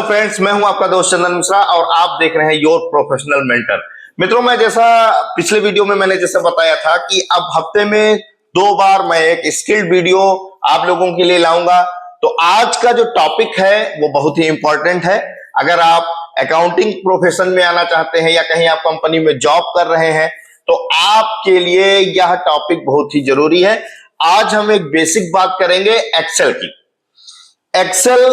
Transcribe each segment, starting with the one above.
Friends, मैं हूं आपका दोस्त चंदन मिश्रा और आप देख रहे हैं योर प्रोफेशनल मेंटर। मित्रों, मैं जैसा पिछले वीडियो में मैंने जैसे बताया था कि अब हफ्ते में 2 बार मैं एक स्किल्ड वीडियो आप लोगों के लिए लाऊंगा। तो आज का जो टॉपिक है वो बहुत ही इंपॉर्टेंट है। अगर आप अकाउंटिंग प्रोफेशन में आना चाहते हैं या कहीं आप कंपनी में जॉब कर रहे हैं तो आपके लिए यह टॉपिक बहुत ही जरूरी है। आज हम एक बेसिक बात करेंगे एक्सेल की। एक्सेल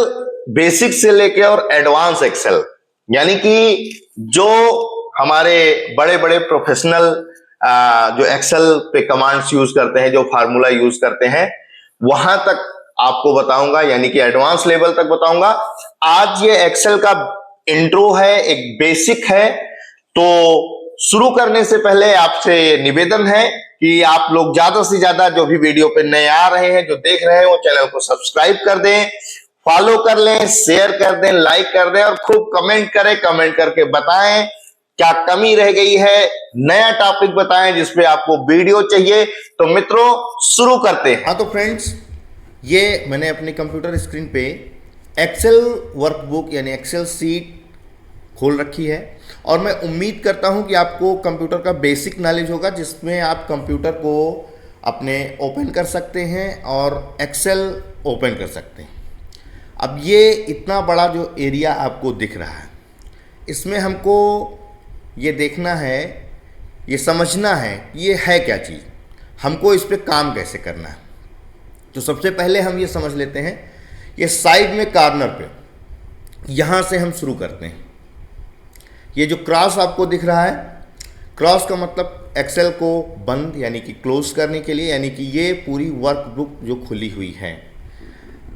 बेसिक से लेके और एडवांस एक्सेल, यानी कि जो हमारे बड़े बड़े प्रोफेशनल जो एक्सेल पे कमांड्स यूज करते हैं, जो फार्मूला यूज करते हैं, वहां तक आपको बताऊंगा, यानी कि एडवांस लेवल तक बताऊंगा। आज ये एक्सेल का इंट्रो है, एक बेसिक है। तो शुरू करने से पहले आपसे निवेदन है कि आप लोग ज्यादा से ज्यादा जो भी वीडियो पे नए आ रहे हैं, जो देख रहे हैं, वो चैनल को सब्सक्राइब कर दें, फॉलो कर लें, शेयर कर दें, लाइक कर दें और खूब कमेंट करें। कमेंट करके बताएं क्या कमी रह गई है, नया टॉपिक बताएं जिसपे आपको वीडियो चाहिए। तो मित्रों, शुरू करते हैं। हाँ तो फ्रेंड्स, ये मैंने अपने कंप्यूटर स्क्रीन पे एक्सेल वर्कबुक यानी एक्सेल सीट खोल रखी है और मैं उम्मीद करता हूं कि आपको कंप्यूटर का बेसिक नॉलेज होगा, जिसमें आप कंप्यूटर को अपने ओपन कर सकते हैं और एक्सेल ओपन कर सकते हैं। अब ये इतना बड़ा जो एरिया आपको दिख रहा है, इसमें हमको ये देखना है, ये समझना है ये है क्या चीज़, हमको इस पर काम कैसे करना है। तो सबसे पहले हम ये समझ लेते हैं, ये साइड में कॉर्नर पे यहाँ से हम शुरू करते हैं। ये जो क्रॉस आपको दिख रहा है, क्रॉस का मतलब एक्सेल को बंद यानी कि क्लोज करने के लिए, यानी कि ये पूरी वर्कबुक जो खुली हुई है,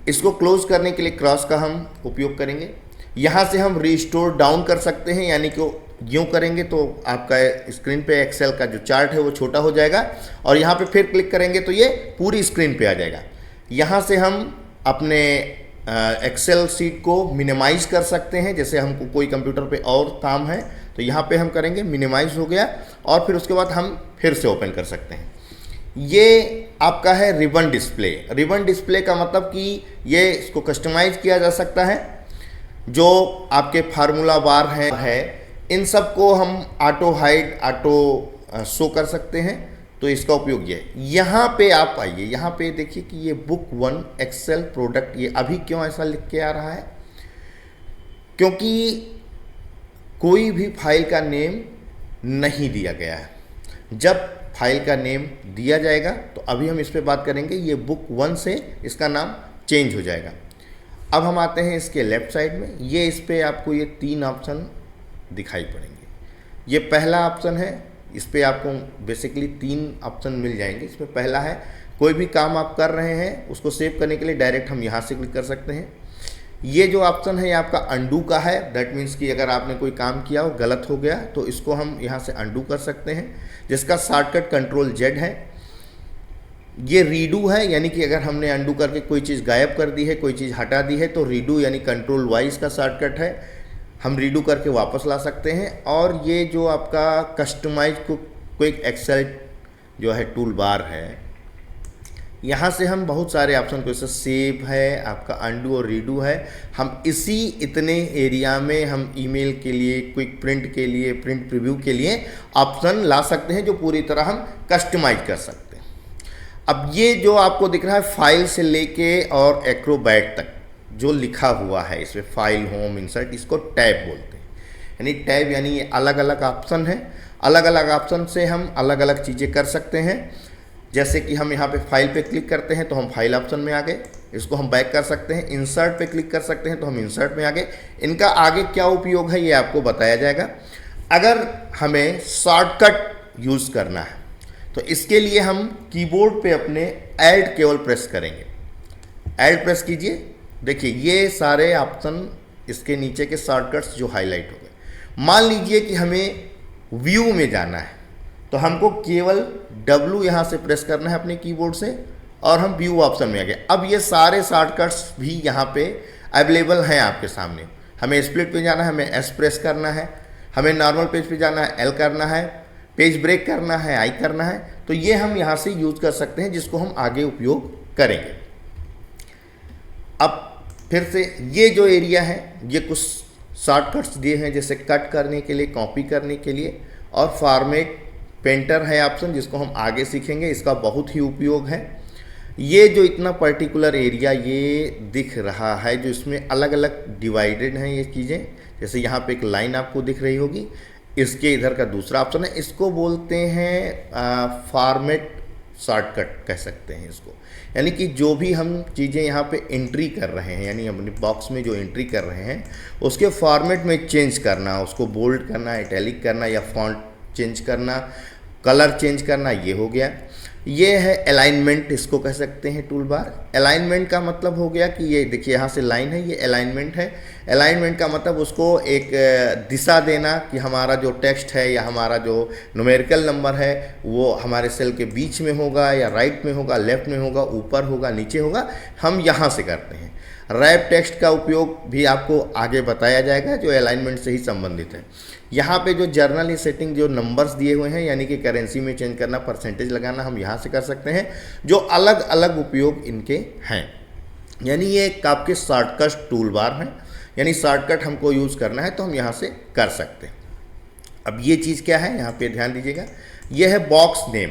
इसको क्लोज करने के लिए क्रॉस का हम उपयोग करेंगे। यहाँ से हम रिस्टोर डाउन कर सकते हैं, यानी कि यूँ करेंगे तो आपका स्क्रीन पे एक्सेल का जो चार्ट है वो छोटा हो जाएगा और यहाँ पे फिर क्लिक करेंगे तो ये पूरी स्क्रीन पे आ जाएगा। यहाँ से हम अपने एक्सेल सीट को मिनिमाइज कर सकते हैं। जैसे हमको कोई कंप्यूटर पे और काम है तो यहाँ पे हम करेंगे, मिनिमाइज हो गया, और फिर उसके बाद हम फिर से ओपन कर सकते हैं। ये आपका है रिबन डिस्प्ले। रिबन डिस्प्ले का मतलब कि ये इसको कस्टमाइज किया जा सकता है। जो आपके फार्मूला बार है इन सब को हम ऑटो हाइड, ऑटो शो कर सकते हैं। तो इसका उपयोग ये है। यहाँ पे आप आइए, यहाँ पे देखिए कि ये बुक 1 एक्सेल प्रोडक्ट, ये अभी क्यों ऐसा लिख के आ रहा है, क्योंकि कोई भी फाइल का नेम नहीं दिया गया है। जब फाइल का नेम दिया जाएगा तो अभी हम इस पे बात करेंगे, ये बुक 1 से इसका नाम चेंज हो जाएगा। अब हम आते हैं इसके लेफ्ट साइड में, ये इस पे आपको ये 3 ऑप्शन दिखाई पड़ेंगे। ये पहला ऑप्शन है, इस पे आपको बेसिकली 3 ऑप्शन मिल जाएंगे। इसमें पहला है, कोई भी काम आप कर रहे हैं उसको सेव करने के लिए डायरेक्ट हम यहाँ से क्लिक कर सकते हैं। ये जो ऑप्शन है ये आपका अंडू का है। दैट मीन्स कि अगर आपने कोई काम किया हो, गलत हो गया, तो इसको हम यहाँ से अंडू कर सकते हैं, जिसका शॉर्टकट कंट्रोल जेड है। ये रीडू है, यानी कि अगर हमने अंडू करके कोई चीज़ गायब कर दी है, कोई चीज़ हटा दी है, तो रीडू यानी कंट्रोल वाई का शॉर्टकट है, हम रीडू करके वापस ला सकते हैं। और ये जो आपका कस्टमाइज क्विक एक्सेल जो है टूल बार है, यहाँ से हम बहुत सारे ऑप्शन को, जैसे सेव है, आपका अंडू और रीडू है, हम इसी इतने एरिया में हम ईमेल के लिए, क्विक प्रिंट के लिए, प्रिंट प्रीव्यू के लिए ऑप्शन ला सकते हैं, जो पूरी तरह हम कस्टमाइज कर सकते हैं। अब ये जो आपको दिख रहा है फाइल से लेके और एक्रोबैट तक जो लिखा हुआ है, इसमें फाइल, होम, इंसर्ट, इसको टैब बोलते हैं। यानी टैब यानी ये अलग अलग ऑप्शन है। अलग अलग ऑप्शन से हम अलग अलग चीज़ें कर सकते हैं। जैसे कि हम यहाँ पे फाइल पे क्लिक करते हैं तो हम फाइल ऑप्शन में आ गए, इसको हम बैक कर सकते हैं। इंसर्ट पे क्लिक कर सकते हैं तो हम इंसर्ट में आ गए। इनका आगे क्या उपयोग है ये आपको बताया जाएगा। अगर हमें शॉर्टकट यूज़ करना है तो इसके लिए हम कीबोर्ड पे अपने ऐड केवल प्रेस करेंगे। ऐड प्रेस कीजिए, देखिए ये सारे ऑप्शन इसके नीचे के शॉर्टकट्स जो हाईलाइट हो गए। मान लीजिए कि हमें व्यू में जाना है तो हमको केवल W यहाँ से प्रेस करना है अपने कीबोर्ड से और हम व्यू ऑप्शन में आ गए। अब ये सारे शॉर्टकट्स भी यहाँ पे अवेलेबल हैं आपके सामने। हमें स्प्लिट पे जाना है, हमें S प्रेस करना है, हमें नॉर्मल पेज पे जाना है, L करना है, पेज ब्रेक करना है, I करना है। तो ये हम यहाँ से यूज कर सकते हैं, जिसको हम आगे उपयोग करेंगे। अब फिर से ये जो एरिया है ये कुछ शॉर्टकट्स दिए हैं, जैसे कट करने के लिए, कॉपी करने के लिए, और फॉर्मेट पेंटर है ऑप्शन जिसको हम आगे सीखेंगे, इसका बहुत ही उपयोग है। ये जो इतना पर्टिकुलर एरिया ये दिख रहा है, जो इसमें अलग अलग डिवाइडेड हैं ये चीज़ें, जैसे यहाँ पे एक लाइन आपको दिख रही होगी, इसके इधर का दूसरा ऑप्शन है, इसको बोलते हैं फॉर्मेट शॉर्टकट कह सकते हैं इसको। यानी कि जो भी हम चीज़ें यहाँ पे एंट्री कर रहे हैं, यानी अपने बॉक्स में जो एंट्री कर रहे हैं उसके फॉर्मेट में चेंज करना, उसको बोल्ड करना, इटैलिक करना, या फॉन्ट चेंज करना, कलर चेंज करना, ये हो गया। ये है अलाइनमेंट, इसको कह सकते हैं टूल बार। अलाइनमेंट का मतलब हो गया कि ये देखिए यहाँ से लाइन है, ये अलाइनमेंट है। अलाइनमेंट का मतलब उसको एक दिशा देना कि हमारा जो टेक्स्ट है या हमारा जो न्यूमेरिकल नंबर है वो हमारे सेल के बीच में होगा या राइट में होगा, लेफ्ट में होगा, ऊपर होगा, नीचे होगा, हम यहाँ से करते हैं। रैप टेक्स्ट का उपयोग भी आपको आगे बताया जाएगा जो अलाइनमेंट से ही संबंधित है। यहाँ पे जो जर्नल सेटिंग जो नंबर्स दिए हुए हैं, यानी कि करेंसी में चेंज करना, परसेंटेज लगाना, हम यहाँ से कर सकते हैं, जो अलग अलग उपयोग इनके हैं। यानी ये एक आपके शॉर्टकट टूल बार हैं, यानी शॉर्टकट हमको यूज़ करना है तो हम यहाँ से कर सकते हैं। अब ये चीज़ क्या है, यहाँ पे ध्यान दीजिएगा, ये है बॉक्स नेम।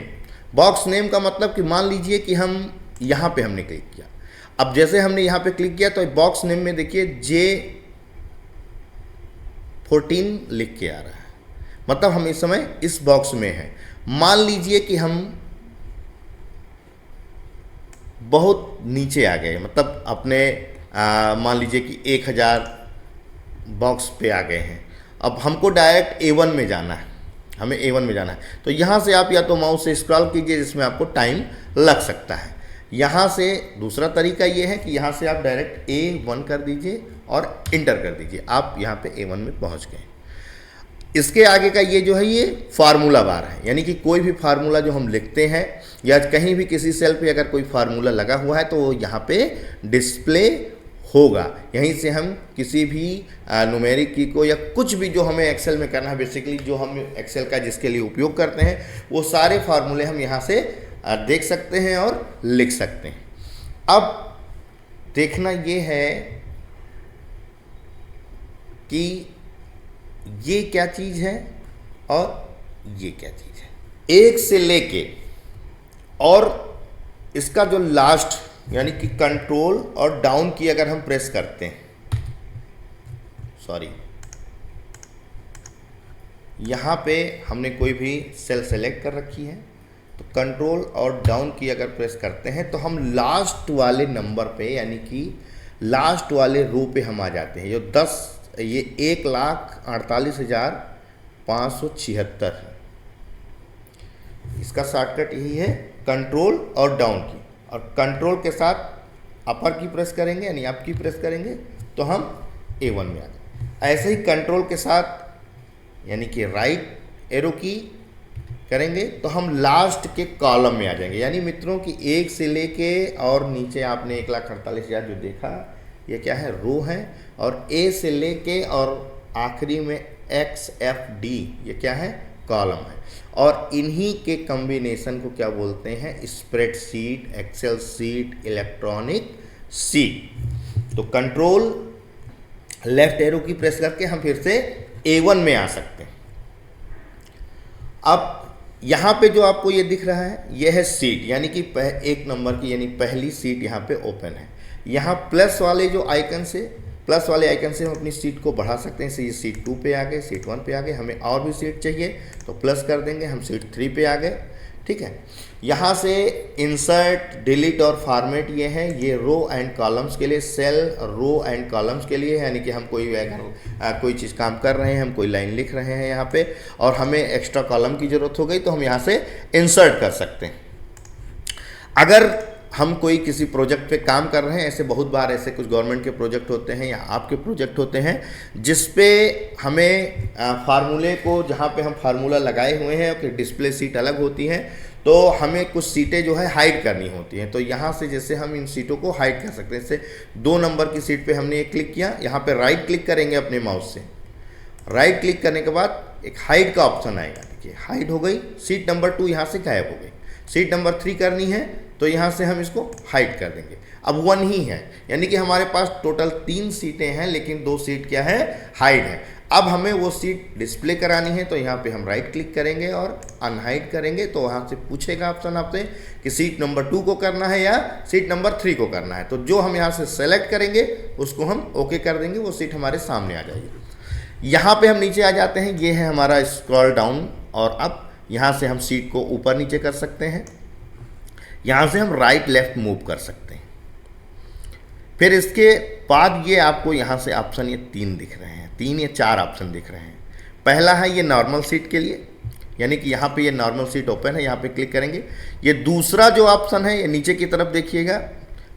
बॉक्स नेम का मतलब कि मान लीजिए कि हम यहाँ पे हमने क्लिक किया, अब जैसे हमने यहाँ पे क्लिक किया तो बॉक्स नेम में देखिए J14 लिख के आ रहा है, मतलब हम इस समय इस बॉक्स में हैं। मान लीजिए कि हम बहुत नीचे आ गए, मतलब अपने मान लीजिए कि 1000 बॉक्स पे आ गए हैं। अब हमको डायरेक्ट A1 में जाना है, हमें A1 में जाना है, तो यहाँ से आप या तो माउस से स्क्रॉल कीजिए जिसमें आपको टाइम लग सकता है। यहाँ से दूसरा तरीका ये है कि यहाँ से आप डायरेक्ट A1 कर दीजिए और इंटर कर दीजिए, आप यहाँ पे A1 में पहुँच गए। इसके आगे का ये जो है ये फार्मूला बार है, यानी कि कोई भी फार्मूला जो हम लिखते हैं या कहीं भी किसी सेल पे अगर कोई फार्मूला लगा हुआ है तो वो यहाँ पे डिस्प्ले होगा। यहीं से हम किसी भी न्यूमेरिक की को या कुछ भी जो हमें एक्सेल में करना है, बेसिकली जो हम एक्सेल का जिसके लिए उपयोग करते हैं वो सारे फार्मूले हम यहाँ से देख सकते हैं और लिख सकते हैं। अब देखना ये है कि ये क्या चीज़ है और ये क्या चीज़ है। एक से लेके और इसका जो लास्ट यानी कि कंट्रोल और डाउन की अगर हम प्रेस करते हैं, सॉरी, यहाँ पे हमने कोई भी सेल सेलेक्ट कर रखी है तो कंट्रोल और डाउन की अगर प्रेस करते हैं तो हम लास्ट वाले नंबर पे यानी कि लास्ट वाले रो पे हम आ जाते हैं, जो 1,48,576 है। इसका शॉर्टकट यही है, कंट्रोल और डाउन की, और कंट्रोल के साथ अपर की प्रेस करेंगे यानी अप की प्रेस करेंगे तो हम A1 में आ गए। ऐसे ही कंट्रोल के साथ यानी कि राइट एरो की करेंगे तो हम लास्ट के कॉलम में आ जाएंगे। यानी मित्रों कि 1 से लेके और नीचे आपने 1,48,000 जो देखा ये क्या है, रो है, और A से लेके और आखिरी में XFD ये क्या है, कॉलम है। और इन्हीं के कॉम्बिनेशन को क्या बोलते हैं, spreadsheet, excel sheet, electronic sheet. तो control left arrow key press करके हम फिर से A1 में आ सकते हैं। अब यहाँ पे जो आपको ये दिख रहा है ये है सीट, यानी कि 1 नंबर की यानी पहली सीट यहाँ पे ओपन है। यहाँ प्लस वाले जो आइकन से, प्लस वाले आइकन से हम अपनी सीट को बढ़ा सकते हैं। ये सीट 2 पे आ गए, सीट 1 पे आ गए, हमें और भी सीट चाहिए तो प्लस कर देंगे, हम सीट 3 पे आ गए। ठीक है, यहाँ से इंसर्ट, डिलीट और फॉर्मेट ये हैं, ये रो एंड कॉलम्स के लिए, सेल रो एंड कॉलम्स के लिए, यानी कि हम कोई अगर कोई चीज़ काम कर रहे हैं, हम कोई लाइन लिख रहे हैं यहाँ पे और हमें एक्स्ट्रा कॉलम की ज़रूरत हो गई तो हम यहाँ से इंसर्ट कर सकते हैं। अगर हम कोई किसी प्रोजेक्ट पे काम कर रहे हैं, ऐसे बहुत बार ऐसे कुछ गवर्नमेंट के प्रोजेक्ट होते हैं या आपके प्रोजेक्ट होते हैं जिस पे हमें फार्मूले को, जहाँ पे हम फार्मूला लगाए हुए हैं और डिस्प्ले सीट अलग होती हैं तो हमें कुछ सीटें जो है हाइड करनी होती हैं। तो यहाँ से जैसे हम इन सीटों को हाइड कर सकते हैं। जैसे 2 नंबर की सीट पे हमने एक क्लिक किया, यहाँ पे राइट क्लिक करेंगे अपने माउस से, राइट क्लिक करने के बाद एक हाइड का ऑप्शन आएगा, देखिए हाइड हो गई, सीट नंबर 2 यहाँ से गायब हो गई। सीट नंबर 3 करनी है तो यहाँ से हम इसको हाइड कर देंगे। अब 1 ही है, यानी कि हमारे पास टोटल 3 सीटें हैं, लेकिन 2 सीट क्या है, हाइड है। अब हमें वो सीट डिस्प्ले करानी है, तो यहाँ पे हम राइट क्लिक करेंगे और अनहाइड करेंगे, तो वहाँ से पूछेगा ऑप्शन आपसे कि सीट नंबर 2 को करना है या सीट नंबर 3 को करना है। तो जो हम यहाँ से सेलेक्ट करेंगे उसको हम ओके कर देंगे, वो सीट हमारे सामने आ जाएगी। यहाँ पे हम नीचे आ जाते हैं, ये है हमारा स्क्रॉल डाउन, और अब यहाँ से हम सीट को ऊपर नीचे कर सकते हैं, यहाँ से हम राइट लेफ्ट मूव कर सकते हैं। फिर इसके बाद ये आपको यहाँ से ऑप्शन ये 3 दिख रहे हैं, 3 या 4 ऑप्शन दिख रहे हैं। पहला है ये नॉर्मल सीट के लिए, यानी कि यहाँ पे ये नॉर्मल सीट ओपन है, यहाँ पे क्लिक करेंगे। ये दूसरा जो ऑप्शन है, ये नीचे की तरफ देखिएगा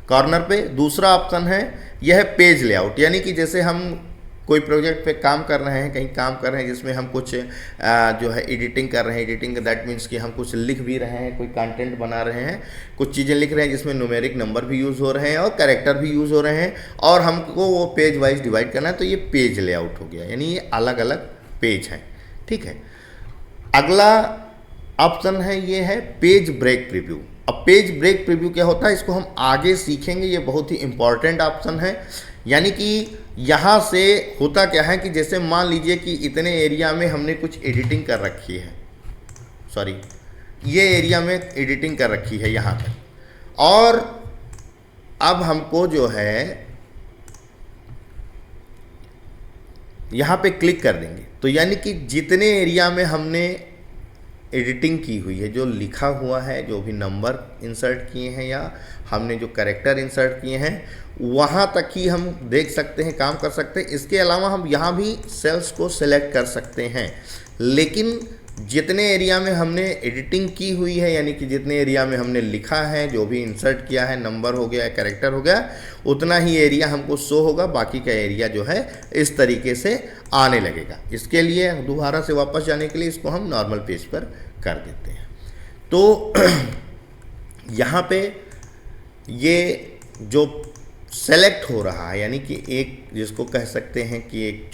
कॉर्नर पे, दूसरा ऑप्शन है यह है पेज लेआउट, यानी कि जैसे हम कोई प्रोजेक्ट पे काम कर रहे हैं, कहीं काम कर रहे हैं जिसमें हम कुछ जो है एडिटिंग कर रहे हैं, एडिटिंग दैट मीन्स कि हम कुछ लिख भी रहे हैं, कोई कंटेंट बना रहे हैं, कुछ चीज़ें लिख रहे हैं जिसमें न्यूमेरिक नंबर भी यूज़ हो रहे हैं और कैरेक्टर भी यूज़ हो रहे हैं, और हमको वो पेज वाइज डिवाइड करना है, तो ये पेज लेआउट हो गया, यानी ये अलग अलग पेज हैं। ठीक है, अगला ऑप्शन है ये है पेज ब्रेक प्रीव्यू। अब पेज ब्रेक प्रीव्यू क्या होता है, इसको हम आगे सीखेंगे, ये बहुत ही इंपॉर्टेंट ऑप्शन है। यानी कि यहाँ से होता क्या है कि जैसे मान लीजिए कि इतने एरिया में हमने कुछ एडिटिंग कर रखी है, सॉरी ये एरिया में एडिटिंग कर रखी है यहाँ तक, और अब हमको जो है यहाँ पे क्लिक कर देंगे, तो यानी कि जितने एरिया में हमने एडिटिंग की हुई है, जो लिखा हुआ है, जो भी नंबर इंसर्ट किए हैं या हमने जो कैरेक्टर इंसर्ट किए हैं, वहाँ तक ही हम देख सकते हैं, काम कर सकते हैं। इसके अलावा हम यहाँ भी सेल्स को सिलेक्ट कर सकते हैं, लेकिन जितने एरिया में हमने एडिटिंग की हुई है, यानी कि जितने एरिया में हमने लिखा है, जो भी इंसर्ट किया है, नंबर हो गया, कैरेक्टर हो गया, उतना ही एरिया हमको शो होगा, बाकी का एरिया जो है इस तरीके से आने लगेगा। इसके लिए दोबारा से वापस जाने के लिए इसको हम नॉर्मल पेज पर कर देते हैं। तो यहाँ पे ये जो सेलेक्ट हो रहा है, यानी कि एक जिसको कह सकते हैं कि एक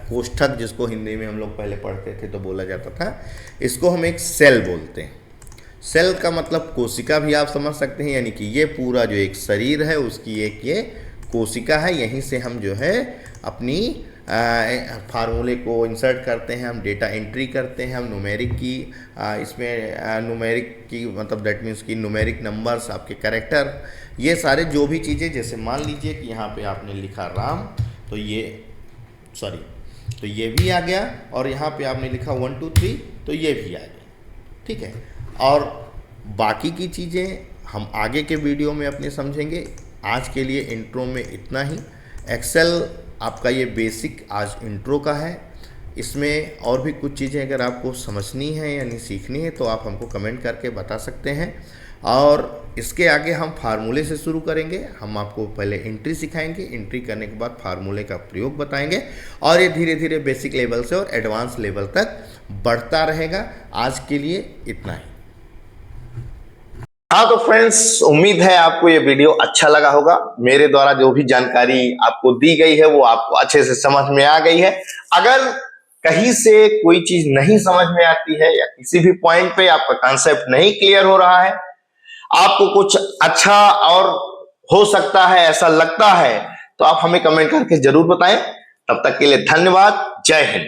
कोष्ठक, जिसको हिंदी में हम लोग पहले पढ़ते थे तो बोला जाता था, इसको हम एक सेल बोलते हैं। सेल का मतलब कोशिका भी आप समझ सकते हैं, यानी कि ये पूरा जो एक शरीर है उसकी एक ये कोशिका है, यहीं से हम जो है अपनी फार्मूले को इंसर्ट करते हैं, हम डेटा एंट्री करते हैं, हम न्यूमेरिक की इसमें न्यूमेरिक की मतलब दैट मीन्स कि न्यूमेरिक नंबर्स, आपके कैरेक्टर, ये सारे जो भी चीज़ें, जैसे मान लीजिए कि यहाँ पे आपने लिखा राम, तो ये तो ये भी आ गया, और यहाँ पे आपने लिखा 1 2 3, तो ये भी आ गया। ठीक है, और बाकी की चीज़ें हम आगे के वीडियो में अपने समझेंगे। आज के लिए इंट्रो में इतना ही। एक्सेल आपका ये बेसिक आज इंट्रो का है, इसमें और भी कुछ चीज़ें अगर आपको समझनी है यानी सीखनी है तो आप हमको कमेंट करके बता सकते हैं, और इसके आगे हम फार्मूले से शुरू करेंगे। हम आपको पहले एंट्री सिखाएंगे, एंट्री करने के बाद फार्मूले का प्रयोग बताएंगे, और ये धीरे धीरे बेसिक लेवल से और एडवांस लेवल तक बढ़ता रहेगा। आज के लिए इतना ही। हाँ तो फ्रेंड्स, उम्मीद है आपको ये वीडियो अच्छा लगा होगा। मेरे द्वारा जो भी जानकारी आपको दी गई है वो आपको अच्छे से समझ में आ गई है। अगर कहीं से कोई चीज नहीं समझ में आती है या किसी भी पॉइंट पे आपका कॉन्सेप्ट नहीं क्लियर हो रहा है, आपको कुछ अच्छा और हो सकता है ऐसा लगता है, तो आप हमें कमेंट करके जरूर बताएं। तब तक के लिए धन्यवाद। जय हिंद।